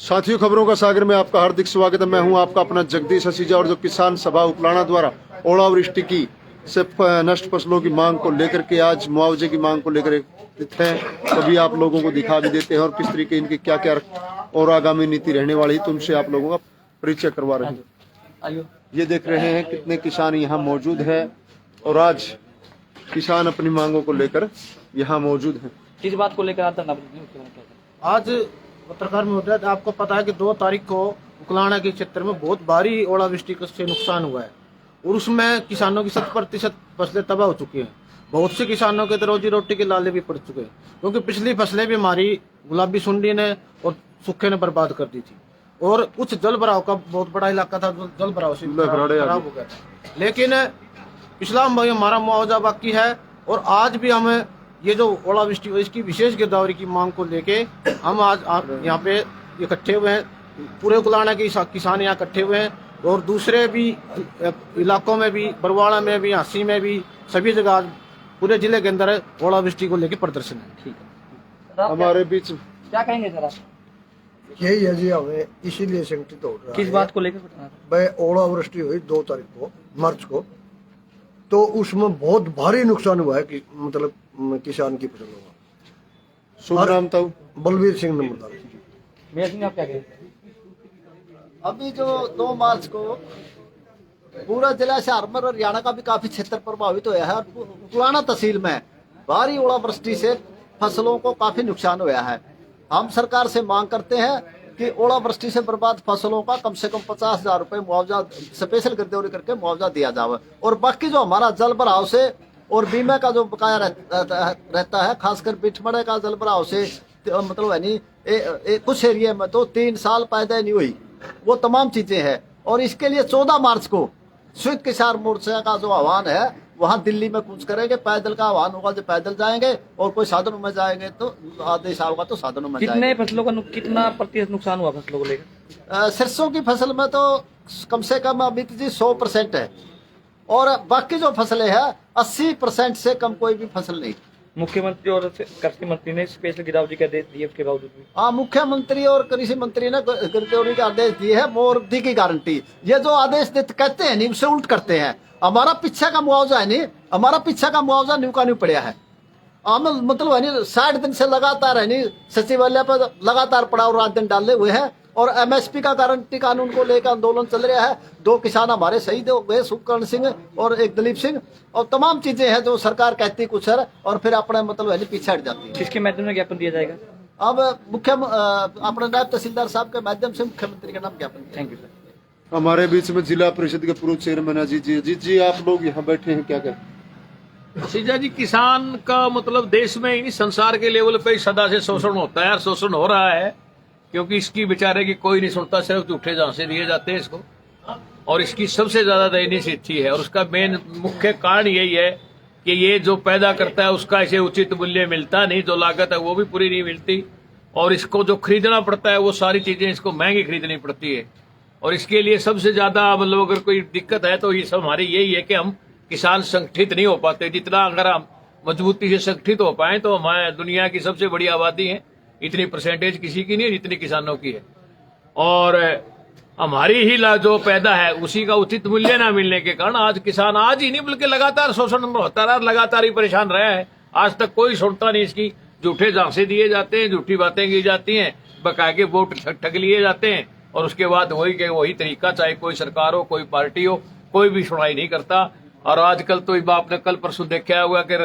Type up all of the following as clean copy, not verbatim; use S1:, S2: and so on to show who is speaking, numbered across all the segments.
S1: साथियों, खबरों का सागर में आपका हार्दिक स्वागत है। मैं हूं आपका अपना जगदीश हसीजा। और जो किसान सभा उपलाना द्वारा ओलावृष्टि की से नष्ट फसलों की मांग को लेकर के आज मुआवजे की मांग को लेकर एकत्रित है, तभी आप लोगों को दिखा भी देते हैं और किस तरीके इनकी क्या क्या और आगामी नीति रहने वाली है, तुमसे आप लोगों का परिचय करवा रहे हैं। ये देख रहे हैं कितने किसान यहाँ मौजूद है और आज किसान अपनी मांगों को लेकर यहाँ मौजूद है।
S2: किस बात को लेकर आता?
S3: आज पत्रकार महोदय, आपको पता है कि 2 तारीख को उकलाना के क्षेत्र में बहुत भारी ओलावृष्टि से नुकसान हुआ है और उसमें किसानों की 100% फसलें तबाह हो चुकी हैं। बहुत से किसानों के तो रोजी रोटी के लाले भी पड़ चुके हैं, क्योंकि पिछली फसलें भी हमारी गुलाबी सुंडी ने और सूखे ने बर्बाद कर दी थी। और कुछ जल भराव का बहुत बड़ा इलाका था, जल भराव से खराब हो गया था। लेकिन पिछला हमारा मुआवजा बाकी है और आज भी हमें ये जो ओलावृष्टि हुई इसकी विशेष गिरदावरी की मांग को लेके हम आज यहाँ पे इकट्ठे हुए हैं। पूरे उकलाना के किसान यहाँ इकट्ठे हुए हैं और दूसरे भी इलाकों में भी, बरवाड़ा में भी, हांसी में भी, सभी जगह पूरे जिले के अंदर ओलावृष्टि को लेके प्रदर्शन है। ठीक
S2: है,
S1: हमारे बीच
S2: क्या कहेंगे सर आप?
S4: यही है जी, हमें इसीलिए संगठित हो रहा है।
S2: किस बात को लेकर?
S4: भाई, ओलावृष्टि हुई 2 तारीख को मार्च को, तो उसमें बहुत भारी नुकसान हुआ है कि मतलब किसान की फसलों का।
S1: शुभ नाम था
S4: बलवीर सिंह नंबरदार।
S2: मेयर सिंह, आप क्या कहेंगे?
S5: अभी जो 2 मार्च को पूरा जिला से हरमर और हरियाणा का भी काफी क्षेत्र प्रभावित हुआ है और पुराना तहसील में भारी ओलावृष्टि से फसलों को काफी नुकसान हुआ है। हम सरकार से मांग करते हैं कि ओलावृष्टि से बर्बाद फसलों का कम से कम 50,000 रुपए मुआवजा स्पेशल गिरदावरी करके मुआवजा दिया जाए और बाकी जो हमारा जल भराव से और बीमा का जो बकाया रहता है, खासकर बिठमड़े का जल भराव से मतलब है नहीं कुछ एरिया में तो 3 साल पैदा नहीं हुई, वो तमाम चीजें हैं। और इसके लिए 14 मार्च को संयुक्त किसान मोर्चा का जो आह्वान है वहाँ दिल्ली में कूच करेंगे। पैदल का आह्वान होगा जो पैदल जाएंगे और कोई साधनों में जाएंगे तो आदेश होगा तो साधनों में
S2: कितने
S5: जाएंगे।
S2: फसलों का कितना प्रतिशत नुकसान हुआ फसलों को लेकर?
S5: सरसों की फसल में तो कम से कम अमित जी 100% है और बाकी जो फसलें हैं 80% से कम कोई भी फसल नहीं।
S2: मुख्यमंत्री और कृषि मंत्री ने स्पेशल गिरदावरी के आदेश दिए, उसके बावजूद भी
S5: हाँ, मुख्यमंत्री और कृषि मंत्री ने गिरदावरी का आदेश दिए है, मोदी की गारंटी। ये जो आदेश देते कहते हैं नहीं, उसे उल्ट करते हैं। हमारा पीछे का मुआवजा है नहीं, हमारा पीछे का मुआवजा न्यू का न्यू पड़ा है। हम मतलब है नहीं 60 दिन से लगातार है नहीं सचिवालय पर लगातार पड़ाव रात दिन डाले हुए हैं और एमएसपी का गारंटी कानून को लेकर आंदोलन चल रहा है। 2 किसान हमारे शहीद हो गए, सुखकर्ण सिंह और एक दलीप सिंह, और तमाम चीजें हैं जो सरकार कहती कुछ है और फिर अपने मतलब है पीछे हट जाती है।
S2: किसके माध्यम में ज्ञापन दिया जाएगा?
S5: अब अपने नायब तहसीलदार साहब के माध्यम से मुख्यमंत्री के नाम ज्ञापन।
S2: Thank you sir.
S1: हमारे बीच में जिला परिषद के पूर्व चेयरमैन अजीत जी, आप लोग यहाँ बैठे हैं, क्या करें?
S6: सीजा जी, किसान का मतलब देश में ही नहीं संसार के लेवल पे सदा से शोषण होता है और शोषण हो रहा है, क्योंकि इसकी बेचारे की कोई नहीं सुनता, सिर्फ झूठे झांसे दिए जाते हैं इसको। और इसकी सबसे ज्यादा दयनीय स्थिति है और उसका मेन मुख्य कारण यही है कि ये जो पैदा करता है उसका इसे उचित मूल्य मिलता नहीं, जो लागत है वो भी पूरी नहीं मिलती और इसको जो खरीदना पड़ता है वो सारी चीजें इसको महंगी खरीदनी पड़ती है। और इसके लिए सबसे ज्यादा मतलब अगर कोई दिक्कत है तो ये सब हमारी यही है कि हम किसान संगठित नहीं हो पाते। जितना अगर हम मजबूती से संगठित हो पाए तो हमारे दुनिया की सबसे बड़ी आबादी है, इतनी परसेंटेज किसी की नहीं है जितनी किसानों की है। और हमारी ही जो पैदा है उसी का उचित मूल्य न मिलने के कारण आज किसान आज ही नहीं बल्कि लगातार शोषण होता रहा, लगातार ही परेशान रहा है। आज तक कोई सुनता नहीं इसकी। झूठे झांसे दिए जाते हैं, झूठी बातें की जाती हैं, बकाया के वोट ठग लिए जाते हैं और उसके बाद वही तरीका, चाहे कोई सरकार हो कोई पार्टी हो, कोई भी सुनाई नहीं करता। और आजकल तो आपने कल परसों देखा हुआ कि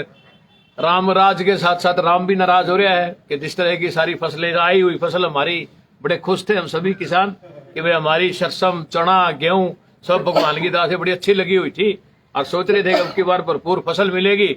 S6: राम राज के साथ साथ राम भी नाराज हो रहा है कि जिस तरह की सारी फसलें आई हुई फसल हमारी, बड़े खुश थे हम सभी किसान कि भाई हमारी सरसम, चना, गेहूं सब भगवान की दया से बड़ी अच्छी लगी हुई थी और सोच रहे थे कि अब की बार भरपूर फसल मिलेगी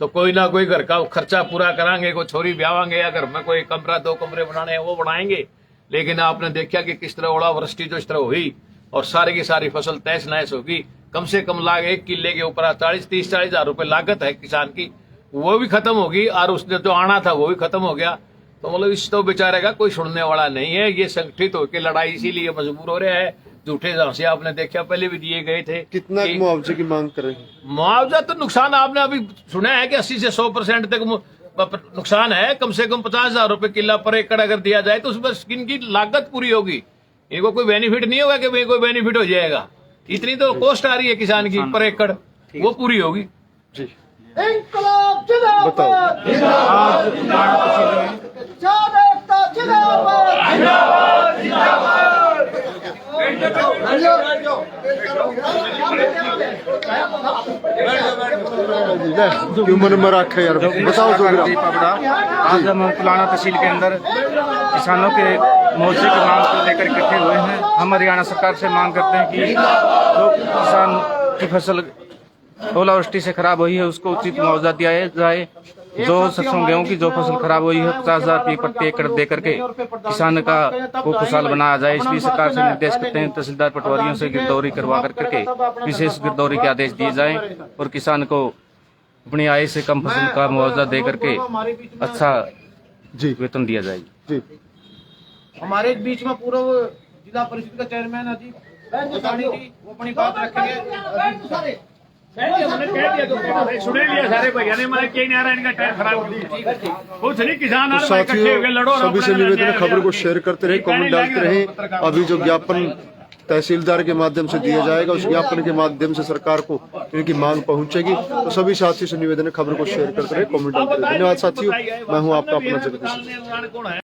S6: तो कोई ना कोई घर का खर्चा पूरा कराएंगे, कोई छोरी ब्यावांगे या घर में कोई कमरा 2 कमरे बनाने हैं वो बनाएंगे। लेकिन आपने देखा कि किस तरह ओलावृष्टि जो इस तरह हुई और सारी की सारी फसल तहस नहस होगी। कम से कम 1 किले के ऊपर 30-40 हजार रुपए लागत है किसान की, वो भी खत्म होगी और उसने जो आना था वो भी खत्म हो गया। तो मतलब इस तो बेचारे का कोई सुनने वाला नहीं है। ये संगठित होकर लड़ाई इसीलिए मजबूर हो रहा है। झूठे झांसे आपने देखा पहले भी दिए गए थे।
S1: कितना मुआवजे की मांग कर रहे हैं?
S6: मुआवजा तो नुकसान आपने अभी सुना है कि 80 से 100% तक नुकसान है, कम से कम 50,000 रुपए किला पर एकड़ अगर दिया जाए तो उसमें इनकी लागत पूरी होगी। इनको कोई बेनिफिट नहीं होगा कि भाई कोई बेनिफिट हो जाएगा। इतनी तो कॉस्ट आ रही है किसान की पर एकड़, वो पूरी होगी।
S1: जी
S5: इंकलाब
S1: बताओ।
S5: जिंदाबाद, किसान एकता
S1: क्यों मन में रखा यार, बताओ तो जरा।
S7: आज हम पुलाना तहसील के अंदर किसानों के मुआवजे की मांग को लेकर इकट्ठे हुए हैं। हम हरियाणा सरकार से मांग करते हैं कि जो किसान की फसल ओलावृष्टि से खराब हुई है उसको उचित मुआवजा दिया जाए। जो सरसों गेहूं की जो फसल खराब हुई है 50,000 रुपये प्रति एकड़ दे करके किसान को खुशहाल बनाया जाए। इसलिए सरकार से निर्देश करते हैं तहसीलदार पटवारियों से गिरदौरी करवा करके विशेष गिरदौरी के आदेश दिए जाएं और किसान को अपनी आय से कम फसल का मुआवजा दे करके अच्छा
S1: जी
S7: वेतन दिया जाए।
S1: जी
S3: हमारे बीच में पूरा वो जिला परिषद का चेयरमैन अजीत बतानी जी, वो अपनी बात रखेंगे।
S6: सुने लिया सारे भैया ने, मैं कहीं नहीं आ रहा, इनका टाइम खराब कुछ नहीं। किसान
S1: तो साथियों सभी से निवेदन है खबर को शेयर करते रहे, कमेंट डालते रहे। अभी जो ज्ञापन तहसीलदार के माध्यम से दिया जाएगा उस ज्ञापन के माध्यम से सरकार को इनकी मांग पहुंचेगी। तो सभी साथियों से निवेदन है खबर को शेयर करते रहे, कमेंट डालते रहे। धन्यवाद साथियों, मैं हूं आपका अपना जगदीश।